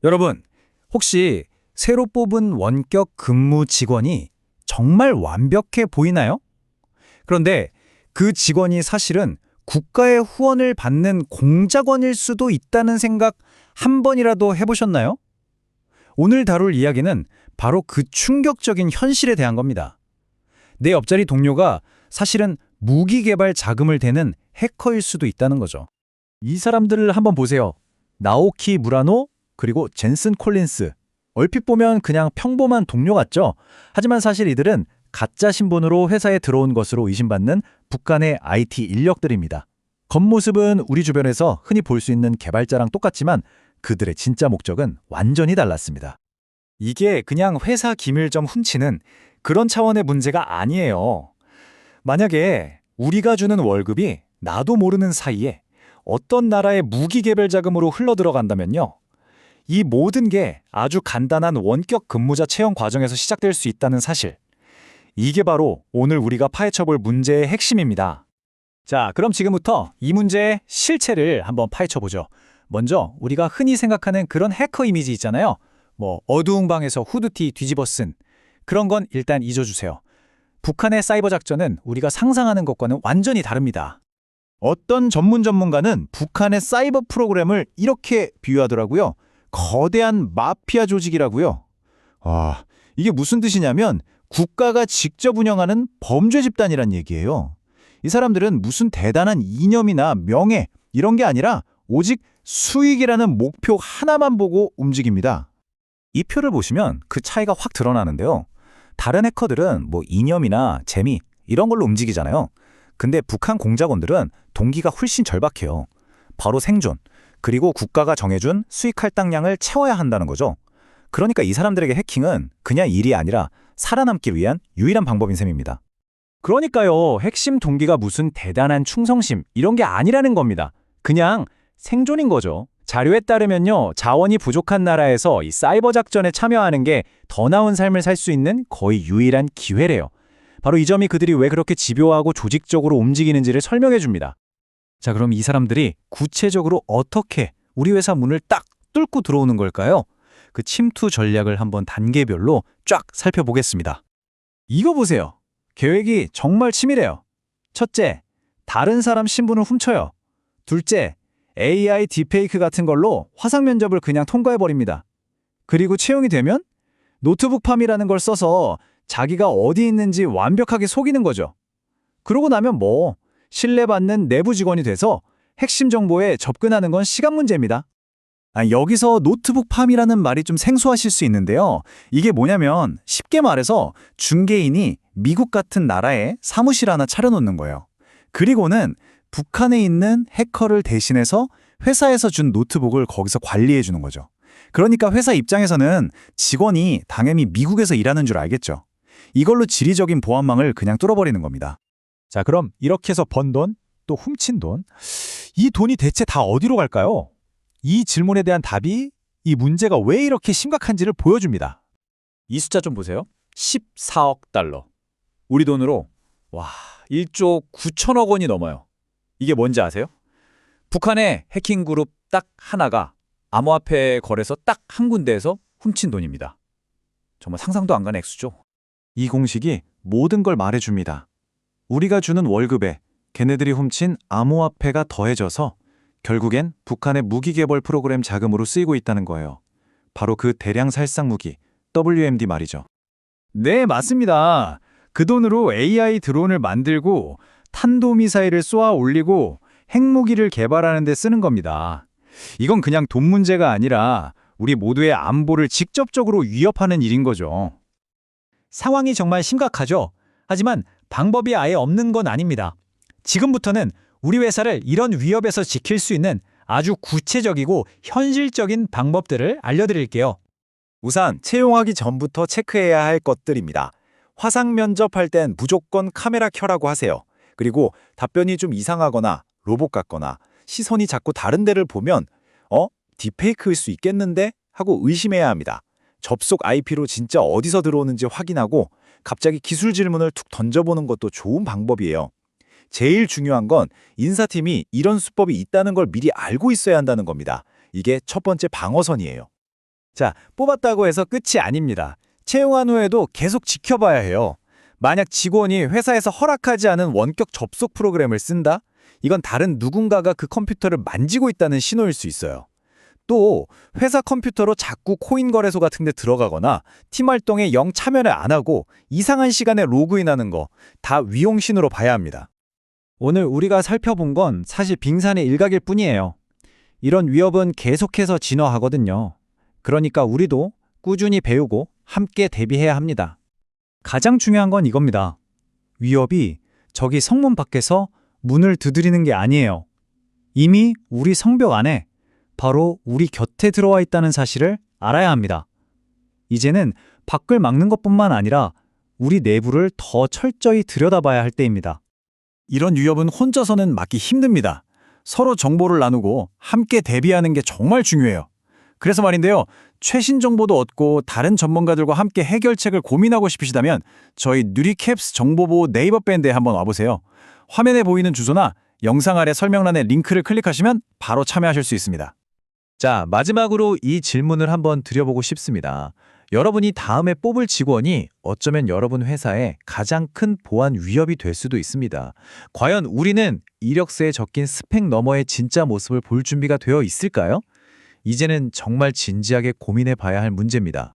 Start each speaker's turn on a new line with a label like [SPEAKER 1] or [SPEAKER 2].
[SPEAKER 1] 여러분, 혹시 새로 뽑은 원격 근무 직원이 정말 완벽해 보이나요? 그런데 그 직원이 사실은 국가의 후원을 받는 공작원일 수도 있다는 생각 한 번이라도 해보셨나요? 오늘 다룰 이야기는 바로 그 충격적인 현실에 대한 겁니다. 내 옆자리 동료가 사실은 무기 개발 자금을 대는 해커일 수도 있다는 거죠. 이 사람들을 한번 보세요. 나오키 무라노, 그리고 젠슨 콜린스. 얼핏 보면 그냥 평범한 동료 같죠? 하지만 사실 이들은 가짜 신분으로 회사에 들어온 것으로 의심받는 북한의 IT 인력들입니다. 겉모습은 우리 주변에서 흔히 볼 수 있는 개발자랑 똑같지만 그들의 진짜 목적은 완전히 달랐습니다. 이게 그냥 회사 기밀 좀 훔치는 그런 차원의 문제가 아니에요. 만약에 우리가 주는 월급이 나도 모르는 사이에 어떤 나라의 무기 개발 자금으로 흘러들어간다면요. 이 모든 게 아주 간단한 원격 근무자 채용 과정에서 시작될 수 있다는 사실. 이게 바로 오늘 우리가 파헤쳐볼 문제의 핵심입니다. 자, 그럼 지금부터 이 문제의 실체를 한번 파헤쳐보죠. 먼저 우리가 흔히 생각하는 그런 해커 이미지 있잖아요. 어두운 방에서 후드티 뒤집어 쓴 그런 건 일단 잊어주세요. 북한의 사이버 작전은 우리가 상상하는 것과는 완전히 다릅니다. 어떤 전문가는 북한의 사이버 프로그램을 이렇게 비유하더라고요. 거대한 마피아 조직이라고요. 이게 무슨 뜻이냐면 국가가 직접 운영하는 범죄 집단이란 얘기예요. 이 사람들은 무슨 대단한 이념이나 명예 이런 게 아니라 오직 수익이라는 목표 하나만 보고 움직입니다. 이 표를 보시면 그 차이가 확 드러나는데요. 다른 해커들은 이념이나 재미 이런 걸로 움직이잖아요. 근데 북한 공작원들은 동기가 훨씬 절박해요. 바로 생존, 그리고 국가가 정해준 수익 할당량을 채워야 한다는 거죠. 그러니까 이 사람들에게 해킹은 그냥 일이 아니라 살아남기 위한 유일한 방법인 셈입니다. 그러니까요, 핵심 동기가 무슨 대단한 충성심 이런 게 아니라는 겁니다. 그냥 생존인 거죠. 자료에 따르면요, 자원이 부족한 나라에서 이 사이버 작전에 참여하는 게 더 나은 삶을 살 수 있는 거의 유일한 기회래요. 바로 이 점이 그들이 왜 그렇게 집요하고 조직적으로 움직이는지를 설명해 줍니다. 자, 그럼 이 사람들이 구체적으로 어떻게 우리 회사 문을 딱 뚫고 들어오는 걸까요? 그 침투 전략을 한번 단계별로 쫙 살펴보겠습니다. 이거 보세요. 계획이 정말 치밀해요. 첫째, 다른 사람 신분을 훔쳐요. 둘째, AI 딥페이크 같은 걸로 화상 면접을 그냥 통과해버립니다. 그리고 채용이 되면 노트북 팜이라는 걸 써서 자기가 어디 있는지 완벽하게 속이는 거죠. 그러고 나면 신뢰받는 내부 직원이 돼서 핵심 정보에 접근하는 건 시간 문제입니다. 여기서 노트북 팜이라는 말이 좀 생소하실 수 있는데요. 이게 뭐냐면 쉽게 말해서 중개인이 미국 같은 나라에 사무실 하나 차려놓는 거예요. 그리고는 북한에 있는 해커를 대신해서 회사에서 준 노트북을 거기서 관리해 주는 거죠. 그러니까 회사 입장에서는 직원이 당연히 미국에서 일하는 줄 알겠죠. 이걸로 지리적인 보안망을 그냥 뚫어버리는 겁니다. 자, 그럼 이렇게 해서 번 돈, 또 훔친 돈, 이 돈이 대체 다 어디로 갈까요? 이 질문에 대한 답이 이 문제가 왜 이렇게 심각한지를 보여줍니다. 이 숫자 좀 보세요. 14억 달러. 우리 돈으로 1조 9천억 원이 넘어요. 이게 뭔지 아세요? 북한의 해킹 그룹 딱 하나가 암호화폐 거래소 딱 한 군데에서 훔친 돈입니다. 정말 상상도 안 가는 액수죠. 이 공식이 모든 걸 말해줍니다. 우리가 주는 월급에 걔네들이 훔친 암호화폐가 더해져서 결국엔 북한의 무기 개발 프로그램 자금으로 쓰이고 있다는 거예요. 바로 그 대량 살상 무기, WMD 말이죠. 네, 맞습니다. 그 돈으로 AI 드론을 만들고 탄도미사일을 쏘아 올리고 핵무기를 개발하는 데 쓰는 겁니다. 이건 그냥 돈 문제가 아니라 우리 모두의 안보를 직접적으로 위협하는 일인 거죠. 상황이 정말 심각하죠. 하지만 방법이 아예 없는 건 아닙니다. 지금부터는 우리 회사를 이런 위협에서 지킬 수 있는 아주 구체적이고 현실적인 방법들을 알려드릴게요.
[SPEAKER 2] 우선 채용하기 전부터 체크해야 할 것들입니다. 화상 면접할 땐 무조건 카메라 켜라고 하세요. 그리고 답변이 좀 이상하거나 로봇 같거나 시선이 자꾸 다른 데를 보면 딥페이크일 수 있겠는데? 하고 의심해야 합니다. 접속 IP로 진짜 어디서 들어오는지 확인하고 갑자기 기술 질문을 툭 던져보는 것도 좋은 방법이에요. 제일 중요한 건 인사팀이 이런 수법이 있다는 걸 미리 알고 있어야 한다는 겁니다. 이게 첫 번째 방어선이에요. 자, 뽑았다고 해서 끝이 아닙니다. 채용한 후에도 계속 지켜봐야 해요. 만약 직원이 회사에서 허락하지 않은 원격 접속 프로그램을 쓴다? 이건 다른 누군가가 그 컴퓨터를 만지고 있다는 신호일 수 있어요. 또 회사 컴퓨터로 자꾸 코인 거래소 같은 데 들어가거나 팀 활동에 영 참여를 안 하고 이상한 시간에 로그인하는 거 다 위용신호로 봐야 합니다.
[SPEAKER 1] 오늘 우리가 살펴본 건 사실 빙산의 일각일 뿐이에요. 이런 위협은 계속해서 진화하거든요. 그러니까 우리도 꾸준히 배우고 함께 대비해야 합니다. 가장 중요한 건 이겁니다. 위협이 저기 성문 밖에서 문을 두드리는 게 아니에요. 이미 우리 성벽 안에 바로 우리 곁에 들어와 있다는 사실을 알아야 합니다. 이제는 밖을 막는 것뿐만 아니라 우리 내부를 더 철저히 들여다봐야 할 때입니다.
[SPEAKER 2] 이런 위협은 혼자서는 막기 힘듭니다. 서로 정보를 나누고 함께 대비하는 게 정말 중요해요. 그래서 말인데요. 최신 정보도 얻고 다른 전문가들과 함께 해결책을 고민하고 싶으시다면 저희 누리캡스 정보보호 네이버 밴드에 한번 와보세요. 화면에 보이는 주소나 영상 아래 설명란에 링크를 클릭하시면 바로 참여하실 수 있습니다.
[SPEAKER 3] 자, 마지막으로 이 질문을 한번 드려보고 싶습니다. 여러분이 다음에 뽑을 직원이 어쩌면 여러분 회사의 가장 큰 보안 위협이 될 수도 있습니다. 과연 우리는 이력서에 적힌 스펙 너머의 진짜 모습을 볼 준비가 되어 있을까요? 이제는 정말 진지하게 고민해 봐야 할 문제입니다.